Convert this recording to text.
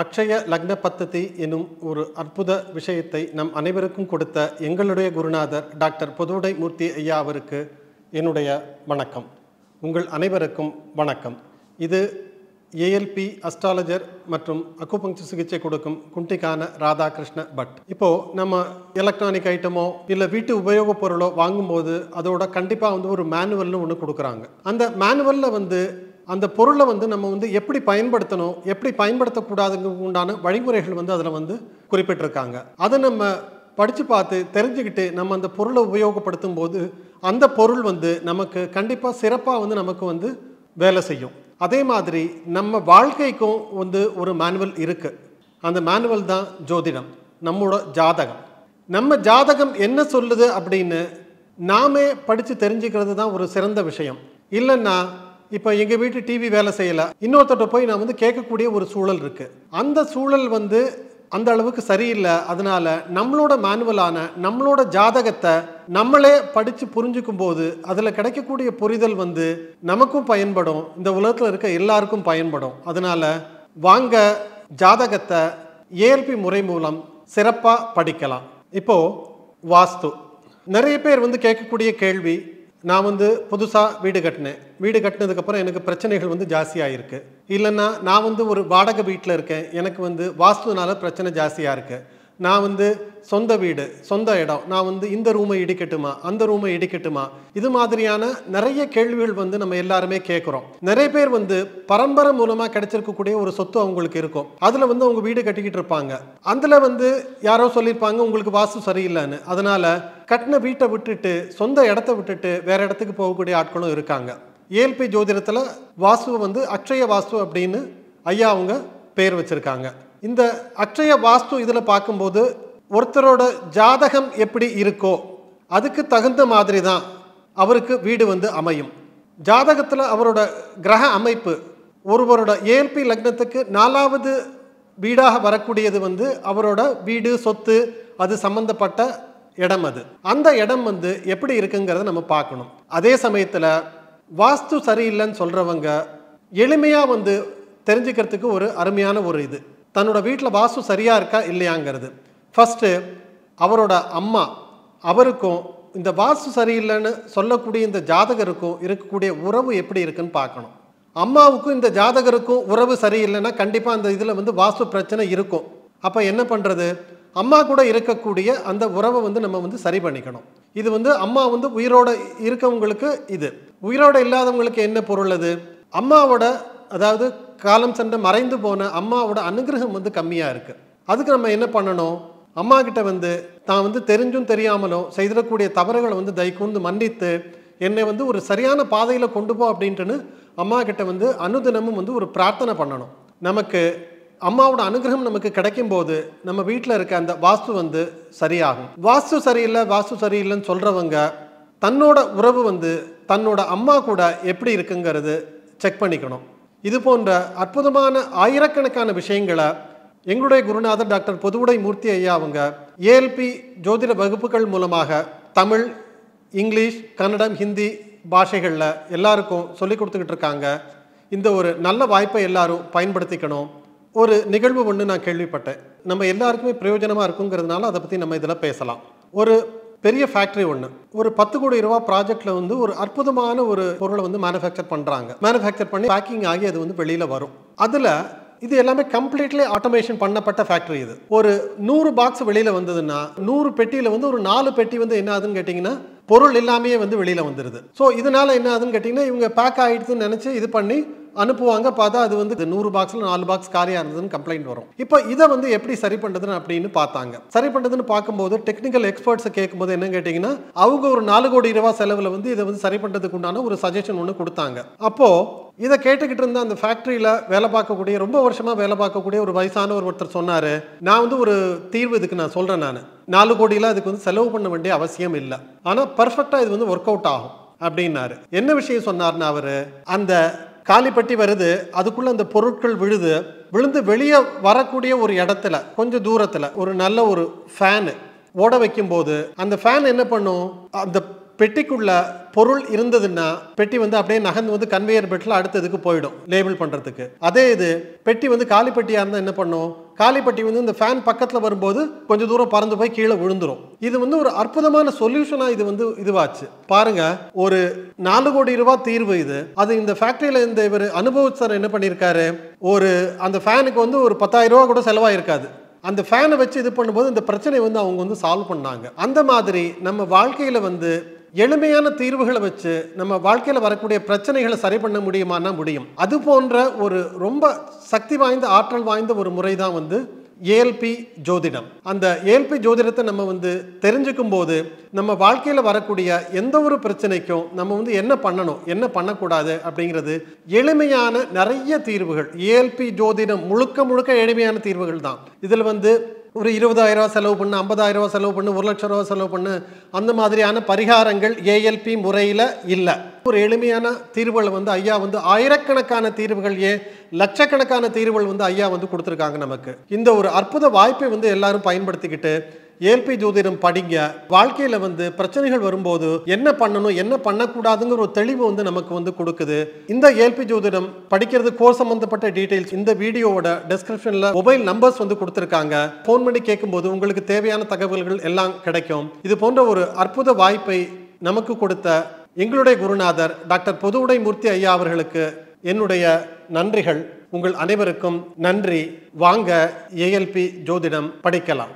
அக்ஷய லக்ன பத்ததி எனும் ஒரு அற்புத விஷயத்தை நம் அனைவருக்கும் கொடுத்த எங்களுடைய குருநாதர் டாக்டர் பொதுவுடை மூர்த்தி ஐயா அவருக்கு என்னுடைய வணக்கம். உங்கள் அனைவருக்கும் வணக்கம். இது ஏஎல்பி அஸ்ட்ராலஜர் மற்றும் அக்குபங்க்சர் சிகிச்சை கொடுக்கும் குண்டிக்கான ராதாகிருஷ்ண பட். இப்போது நம்ம எலக்ட்ரானிக் ஐட்டமோ இல்லை வீட்டு உபயோகப் பொருளோ வாங்கும்போது அதோட கண்டிப்பாக ஒரு மேனுவல்னு ஒன்று கொடுக்குறாங்க. அந்த மேனுவலில் அந்த பொருளை நம்ம எப்படி பயன்படுத்தணும், எப்படி பயன்படுத்தக்கூடாதுங்க உண்டான வழிமுறைகள் அதில் குறிப்பிட்டிருக்காங்க. அதை நம்ம படித்து பார்த்து தெரிஞ்சுக்கிட்டு நம்ம அந்த பொருளை உபயோகப்படுத்தும் போது அந்த பொருள் நமக்கு கண்டிப்பாக சிறப்பாக நமக்கு வேலை செய்யும். அதே மாதிரி நம்ம வாழ்க்கைக்கும் ஒரு மேனுவல் இருக்குது. அந்த மேனுவல் தான் ஜோதிடம், நம்மளோட ஜாதகம். நம்ம ஜாதகம் என்ன சொல்லுது அப்படின்னு நாமே படித்து தெரிஞ்சுக்கிறது தான் ஒரு சிறந்த விஷயம். இல்லைன்னா இப்போ எங்கள் வீட்டு டிவி வேலை செய்யலை, இன்னொருத்தட்ட போய் நான் கேட்கக்கூடிய ஒரு சூழல் இருக்குது. அந்த சூழல் அந்த அளவுக்கு சரியில்லை. அதனால் நம்மளோட மேனுவலான நம்மளோட ஜாதகத்தை நம்மளே படித்து புரிஞ்சுக்கும் போது அதில் கிடைக்கக்கூடிய புரிதல் நமக்கும் பயன்படும், இந்த உலகத்தில் இருக்க எல்லாருக்கும் பயன்படும். அதனால் வாங்க ஜாதகத்தை ஏஎல்பி முறை மூலம் சிறப்பாக படிக்கலாம். இப்போது வாஸ்து. நிறைய பேர் கேட்கக்கூடிய கேள்வி, நான் புதுசாக வீடு கட்டினேன், வீடு கட்டினதுக்கப்புறம் எனக்கு பிரச்சனைகள் ஜாஸ்தியாக இருக்குது. இல்லைன்னா நான் ஒரு வாடகை வீட்டில் இருக்கேன், எனக்கு வாஸ்துனால பிரச்சனை ஜாஸ்தியாக இருக்குது. நான் சொந்த வீடு, சொந்த இடம், நான் இந்த ரூமை இடிக்கட்டுமா, அந்த ரூமை இடிக்கட்டுமா, இது மாதிரியான நிறைய கேள்விகள் நம்ம எல்லாருமே கேட்குறோம். நிறைய பேர் பரம்பரை மூலமாக கிடைச்சிருக்கக்கூடிய ஒரு சொத்து அவங்களுக்கு இருக்கும். அதில் அவங்க வீடு கட்டிக்கிட்டு இருப்பாங்க. அதில் யாரோ சொல்லியிருப்பாங்க உங்களுக்கு வாஸ்து சரியில்லைன்னு. அதனால் கட்டின வீட்டை விட்டுட்டு சொந்த இடத்த விட்டுட்டு வேற இடத்துக்கு போகக்கூடிய ஆட்களும் இருக்காங்க. ஏஎல்பி ஜோதிடத்தில் வாஸ்துவை அக்ஷய வாஸ்து அப்படின்னு ஐயா அவங்க பேர் வச்சுருக்காங்க. இந்த அக்ஷய வாஸ்து இதில் பார்க்கும்போது ஒருத்தரோட ஜாதகம் எப்படி இருக்கோ அதுக்கு தகுந்த மாதிரி தான் அவருக்கு வீடு அமையும். ஜாதகத்தில் அவரோட கிரக அமைப்பு ஒருவரோட ஏஎல்பி லக்னத்துக்கு 4வது வீடாக வரக்கூடியது அவரோட வீடு, சொத்து, அது சம்பந்தப்பட்ட இடம். அந்த இடம் எப்படி இருக்குங்கிறத நம்ம பார்க்கணும். அதே சமயத்தில் வாஸ்து சரியில்லைன்னு சொல்கிறவங்க எளிமையாக தெரிஞ்சுக்கிறதுக்கு ஒரு அருமையான ஒரு இது, தன்னோட வீட்டில் வாஸ்து சரியாக இருக்கா இல்லையாங்கிறது. ஃபஸ்ட்டு அவரோட அம்மா, அவருக்கும் இந்த வாஸ்து சரியில்லைன்னு சொல்லக்கூடிய இந்த ஜாதகருக்கும் இருக்கக்கூடிய உறவு எப்படி இருக்குன்னு பார்க்கணும். அம்மாவுக்கும் இந்த ஜாதகருக்கும் உறவு சரியில்லைன்னா கண்டிப்பாக அந்த இதில் வாஸ்து பிரச்சனை இருக்கும். அப்போ என்ன பண்ணுறது, அம்மா கூட இருக்கக்கூடிய அந்த உறவை நம்ம சரி பண்ணிக்கணும். இது அம்மா உயிரோட இருக்கவங்களுக்கு, இது உயிரோட இல்லாதவங்களுக்கு என்ன பொருள், அது அம்மாவோட, அதாவது காலம் சென்ற மறைந்து போன அம்மாவோட அனுகிரகம் கம்மியாக இருக்குது. அதுக்கு நம்ம என்ன பண்ணணும், அம்மா கிட்ட தான் தெரிஞ்சும் தெரியாமலும் செய்திடக்கூடிய தவறுகளை தைக்கூர்ந்து மன்னித்து என்னை ஒரு சரியான பாதையில் கொண்டு போ அப்படின்ட்டுன்னு அம்மா கிட்ட அனுதினமும் ஒரு பிரார்த்தனை பண்ணணும். நமக்கு அம்மாவோட அனுகிரகம் நமக்கு கிடைக்கும் போது நம்ம வீட்டில் இருக்க அந்த வாஸ்து சரியாகும். வாஸ்து சரியில்லை, வாஸ்து சரியில்லைன்னு சொல்கிறவங்க தன்னோட உறவு தன்னோட அம்மா கூட எப்படி இருக்குங்கிறது செக் பண்ணிக்கணும். இது போன்ற அற்புதமான ஆயிரக்கணக்கான விஷயங்களை எங்களுடைய குருநாதர் டாக்டர் பொதுவுடை மூர்த்தி ஐயா அவங்க ஏஎல்பி ஜோதிட வகுப்புகள் மூலமாக தமிழ், இங்கிலீஷ், கன்னடம், ஹிந்தி பாஷைகளில் எல்லாருக்கும் சொல்லி கொடுத்துக்கிட்டு இருக்காங்க. இந்த ஒரு நல்ல வாய்ப்பை எல்லாரும் பயன்படுத்திக்கணும். ஒரு நிகழ்வு ஒன்று நான் கேள்விப்பட்டேன், நம்ம எல்லாருக்குமே பிரயோஜனமாக இருக்குங்கிறதுனால அதை பற்றி நம்ம இதில் பேசலாம். ஒரு பெரிய ஃபேக்ட்ரி ஒன்று, ஒரு 10 கோடி ரூபா ப்ராஜெக்டில் ஒரு அற்புதமான ஒரு பொருளை மேனுஃபேக்சர் பண்ணுறாங்க. மேனுஃபேக்சர் பண்ணி பேக்கிங் ஆகி அது வெளியில் வரும். அதில் இது எல்லாமே கம்ப்ளீட்லி ஆட்டோமேஷன் பண்ணப்பட்ட ஃபேக்ட்ரி. இது ஒரு 100 பாக்ஸ் வெளியில் வந்ததுன்னா 100 பெட்டியில் ஒரு 4 பெட்டி என்ன ஆகுதுன்னு கேட்டிங்கன்னா பொருள் எல்லாமே வெளியில் வந்துடுது. ஸோ இதனால் என்ன ஆகுதுன்னு கேட்டிங்கன்னா இவங்க பேக் ஆகிடுதுன்னு நினச்சி இது பண்ணி அனுப்புவாங்க. பார்த்தா அது 100 பாக்ஸில் 4 பாக்ஸ் காலியாக இருந்ததுன்னு கம்ப்ளைண்ட் வரும். இப்போ இதை எப்படி சரி பண்ணுறதுன்னு அப்படின்னு பார்த்தாங்க. சரி பண்ணுறதுன்னு பார்க்கும்போது டெக்னிக்கல் எக்ஸ்பர்ட்ஸை கேட்கும்போது என்ன கேட்டிங்கன்னா அவங்க ஒரு 4 கோடி ரூபா செலவில் இதை சரி பண்ணுறதுக்கு உண்டான ஒரு சஜஷன் ஒன்று கொடுத்தாங்க. அப்போது இதை கேட்டுக்கிட்டு இருந்த அந்த ஃபேக்ட்ரியில் வேலை பார்க்கக்கூடிய, ரொம்ப வருஷமாக வேலை பார்க்கக்கூடிய ஒரு வயசான ஒருத்தர் சொன்னார், நான் ஒரு தீர்வு இதுக்கு நான் சொல்கிறேன், நான் 4 கோடியில் அதுக்கு செலவு பண்ண வேண்டிய அவசியம் இல்லை, ஆனால் பர்ஃபெக்டாக இது ஒர்க் அவுட் ஆகும் அப்படின்னாரு. என்ன விஷயம் சொன்னார்னா, அவர் அந்த காலிப்பட்டி வருது, அதுக்குள்ள அந்த பொருட்கள் விழுந்து வெளியே வரக்கூடிய ஒரு இடத்துல கொஞ்சம் தூரத்தில் ஒரு நல்ல ஒரு ஃபேனு ஓட வைக்கும் போது அந்த ஃபேன் என்ன பண்ணும், அந்த பெட்டிக்குள்ள பொருள் இருந்ததுன்னா பெட்டி வந்து அப்படியே நகர்ந்து வந்து கன்வேயர் பெல்ட்ல அடுத்ததுக்கு போயிடும் லேபிள் பண்றதுக்கு. அதே இது பெட்டி வந்து காலி பெட்டியா இருந்தா என்ன பண்ணும், காலி பெட்டி வந்து இந்த ஃபேன் பக்கத்துல வரும்போது கொஞ்சம் தூரம் பறந்து போய் கீழே விழுந்துரும். இது வந்து ஒரு அற்புதமான சொல்யூஷனா இது வந்து இதுவாச்சு பாருங்க. ஒரு 4 கோடி ரூபாய் தீர்வு இது. அது இந்த ஃபேக்டரியில இந்த இவர் அனுபவஸ்தர் என்ன பண்ணியிருக்காரு, ஒரு அந்த ஃபேனுக்கு வந்து ஒரு 10,000 ரூபாய் கூட செலவாயிருக்காது. அந்த ஃபேனை வச்சு இது பண்ணும்போது இந்த பிரச்சனை வந்து அவங்க வந்து சால்வ் பண்ணாங்க. அந்த மாதிரி நம்ம வாழ்க்கையில வந்து எளிமையான தீர்வுகளை வச்சு நம்ம வாழ்க்கையில் வரக்கூடிய பிரச்சனைகளை சரி பண்ண முடியுமானா முடியும். அது போன்ற ஒரு ரொம்ப சக்தி வாய்ந்த ஆற்றல் வாய்ந்த ஒரு முறை தான் வந்து ஏஎல்பி ஜோதிடம். அந்த ஏஎல்பி ஜோதிடத்தை நம்ம வந்து தெரிஞ்சுக்கும் போது நம்ம வாழ்க்கையில் வரக்கூடிய எந்த ஒரு பிரச்சனைக்கும் நம்ம வந்து என்ன பண்ணணும் என்ன பண்ணக்கூடாது அப்படிங்கிறது எளிமையான நிறைய தீர்வுகள். ஏஎல்பி ஜோதிடம் முழுக்க முழுக்க எளிமையான தீர்வுகள் தான். இதில் வந்து ஒரு 20,000 ரூபா செலவு பண்ணு, 50,000 ரூபா செலவு பண்ணு, 1 லட்சம் ரூபா செலவு பண்ணு, அந்த மாதிரியான பரிகாரங்கள் ஏஎல்பி முறையில் இல்லை. ஒரு எளிமையான தீர்வுகளை வந்து ஐயா வந்து ஆயிரக்கணக்கான தீர்வுகள், லட்சக்கணக்கான தீர்வுகள் வந்து ஐயா வந்து கொடுத்துருக்காங்க நமக்கு. இந்த ஒரு அற்புத வாய்ப்பை வந்து எல்லாரும் பயன்படுத்திக்கிட்டு ஏஎல்பி ஜோதிடம் படிங்க. வாழ்க்கையில வந்து பிரச்சனைகள் வரும்போது என்ன பண்ணணும் என்ன பண்ணக்கூடாதுங்கிற ஒரு தெளிவு வந்து நமக்கு வந்து கொடுக்குது. இந்த ஏஎல்பி ஜோதிடம் படிக்கிறது கோர்ஸ் சம்பந்தப்பட்ட டீடைல்ஸ் இந்த வீடியோவோட டிஸ்கிரிப்ஷன்ல மொபைல் நம்பர்ஸ் வந்து கொடுத்துருக்காங்க. போன் பண்ணி கேட்கும்போது உங்களுக்கு தேவையான தகவல்கள் எல்லாம் கிடைக்கும். இது போன்ற ஒரு அற்புத வாய்ப்பை நமக்கு கொடுத்த எங்களுடைய குருநாதர் டாக்டர் பொதுவுடை மூர்த்தி ஐயா அவர்களுக்கு என்னுடைய நன்றிகள். உங்கள் அனைவருக்கும் நன்றி. வாங்க ஏஎல்பி ஜோதிடம் படிக்கலாம்.